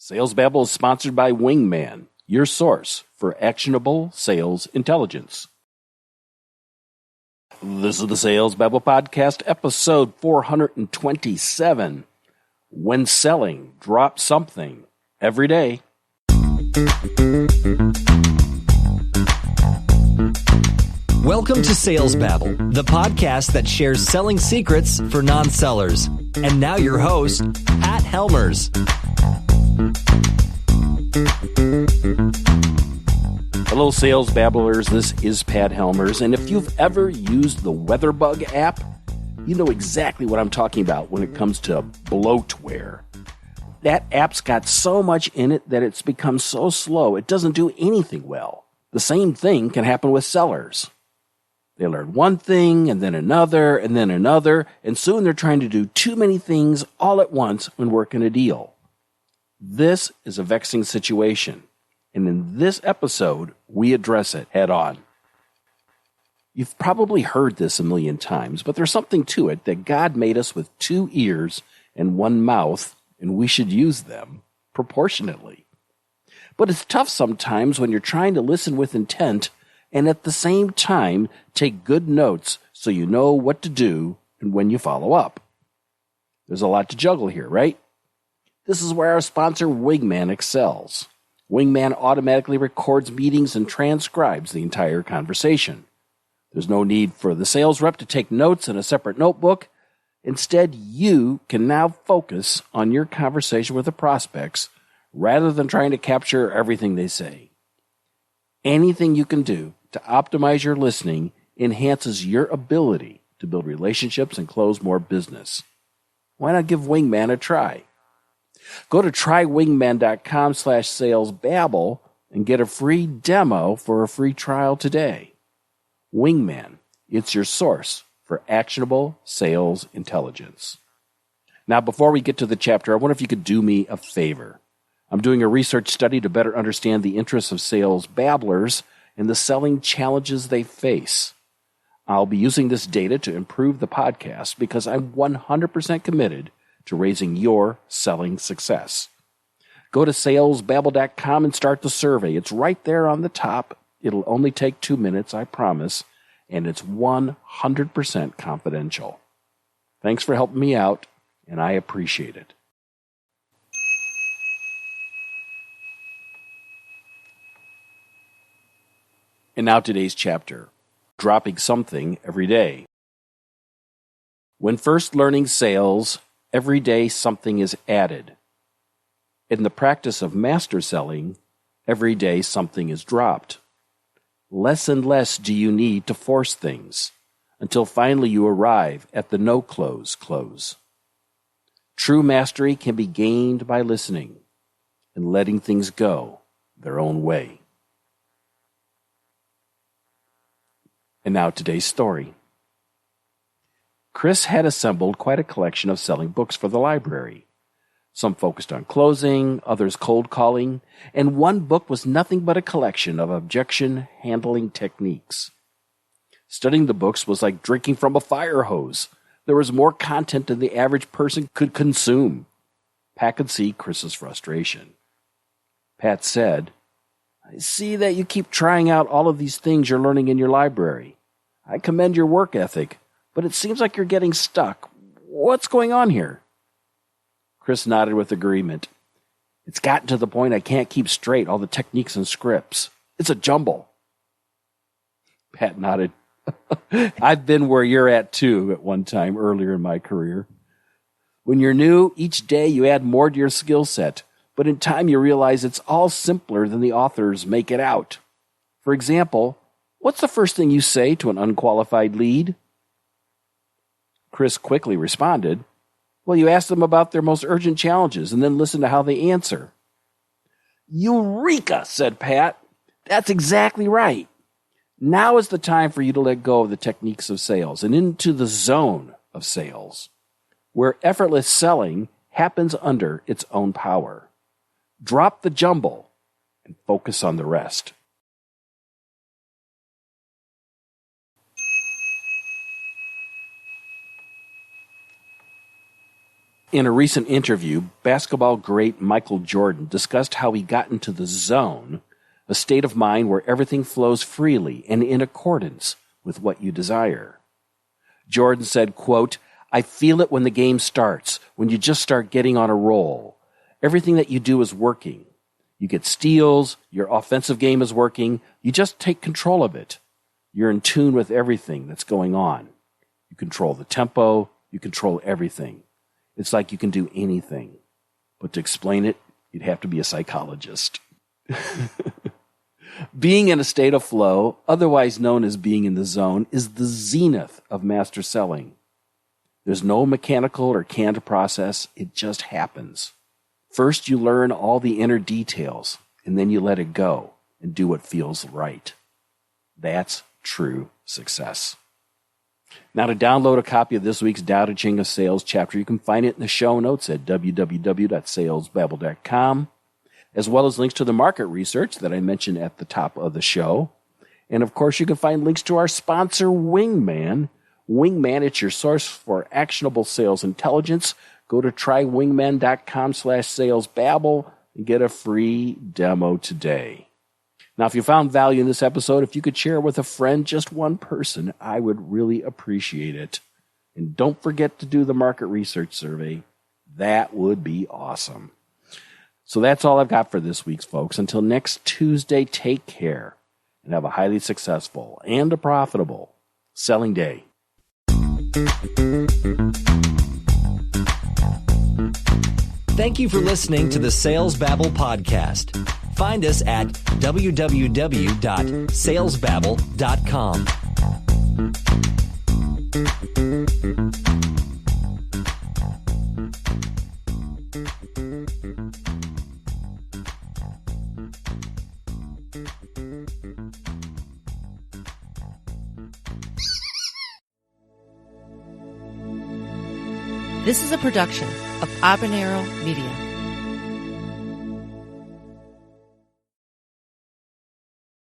Sales Babble is sponsored by Wingman, your source for actionable sales intelligence. This is the Sales Babble Podcast, episode 427. When selling, drop something every day. Welcome to Sales Babble, the podcast that shares selling secrets for non-sellers. And now your host, Pat Helmers. Hello, Sales Babblers. This is Pat Helmers. And if you've ever used the Weatherbug app, you know exactly what I'm talking about when it comes to bloatware. That app's got so much in it that it's become so slow it doesn't do anything well. The same thing can happen with sellers. They learn one thing, and then another, and soon they're trying to do too many things all at once when working a deal. This is a vexing situation, and in this episode, we address it head on. You've probably heard this a million times, but there's something to it that God made us with 2 ears and 1 mouth, and we should use them proportionately. But it's tough sometimes when you're trying to listen with intent and at the same time take good notes so you know what to do and when you follow up. There's a lot to juggle here, right? This is where our sponsor Wingman excels. Wingman automatically records meetings and transcribes the entire conversation. There's no need for the sales rep to take notes in a separate notebook. Instead, you can now focus on your conversation with the prospects rather than trying to capture everything they say. Anything you can do to optimize your listening enhances your ability to build relationships and close more business. Why not give Wingman a try? Go to trywingman.com/salesbabble and get a free demo for a free trial today. Wingman, it's your source for actionable sales intelligence. Now, before we get to the chapter, I wonder if you could do me a favor. I'm doing a research study to better understand the interests of sales babblers and the selling challenges they face. I'll be using this data to improve the podcast because I'm 100% committed to raising your selling success. Go to salesbabble.com and start the survey. It's right there on the top. It'll only take 2 minutes, I promise, and it's 100% confidential. Thanks for helping me out, and I appreciate it. And now today's chapter, dropping something every day. When first learning sales, every day something is added. In the practice of master selling, every day something is dropped. Less and less do you need to force things until finally you arrive at the no-close close. True mastery can be gained by listening and letting things go their own way. And now today's story. Chris had assembled quite a collection of selling books for the library. Some focused on closing, others cold calling, and one book was nothing but a collection of objection handling techniques. Studying the books was like drinking from a fire hose. There was more content than the average person could consume. Pat could see Chris's frustration. Pat said, "I see that you keep trying out all of these things you're learning in your library. I commend your work ethic, but it seems like you're getting stuck. What's going on here?" Chris nodded with agreement. "It's gotten to the point I can't keep straight all the techniques and scripts. It's a jumble." Pat nodded. "I've been where you're at too at one time earlier in my career. When you're new, each day you add more to your skill set, but in time you realize it's all simpler than the authors make it out. For example, what's the first thing you say to an unqualified lead?" Chris quickly responded, "Well, you ask them about their most urgent challenges and then listen to how they answer." "Eureka," said Pat. "That's exactly right. Now is the time for you to let go of the techniques of sales and into the zone of sales, where effortless selling happens under its own power. Drop the jumble and focus on the rest." In a recent interview, basketball great Michael Jordan discussed how he got into the zone, a state of mind where everything flows freely and in accordance with what you desire. Jordan said, quote, "I feel it when the game starts, when you just start getting on a roll. Everything that you do is working. You get steals, your offensive game is working, you just take control of it. You're in tune with everything that's going on. You control the tempo, you control everything. It's like you can do anything. But to explain it, you'd have to be a psychologist." Being in a state of flow, otherwise known as being in the zone, is the zenith of master selling. There's no mechanical or canned process. It just happens. First, you learn all the inner details, and then you let it go and do what feels right. That's true success. Now, to download a copy of this week's Tao Te Ching of Sales chapter, you can find it in the show notes at www.salesbabble.com, as well as links to the market research that I mentioned at the top of the show. And, of course, you can find links to our sponsor, Wingman. Wingman, it's your source for actionable sales intelligence. Go to trywingman.com/salesbabble and get a free demo today. Now, if you found value in this episode, if you could share it with a friend, just one person, I would really appreciate it. And don't forget to do the market research survey. That would be awesome. So that's all I've got for this week, folks. Until next Tuesday, take care and have a highly successful and a profitable selling day. Thank you for listening to the Sales Babble podcast. Find us at www.salesbabble.com. This is a production of Habanero Media.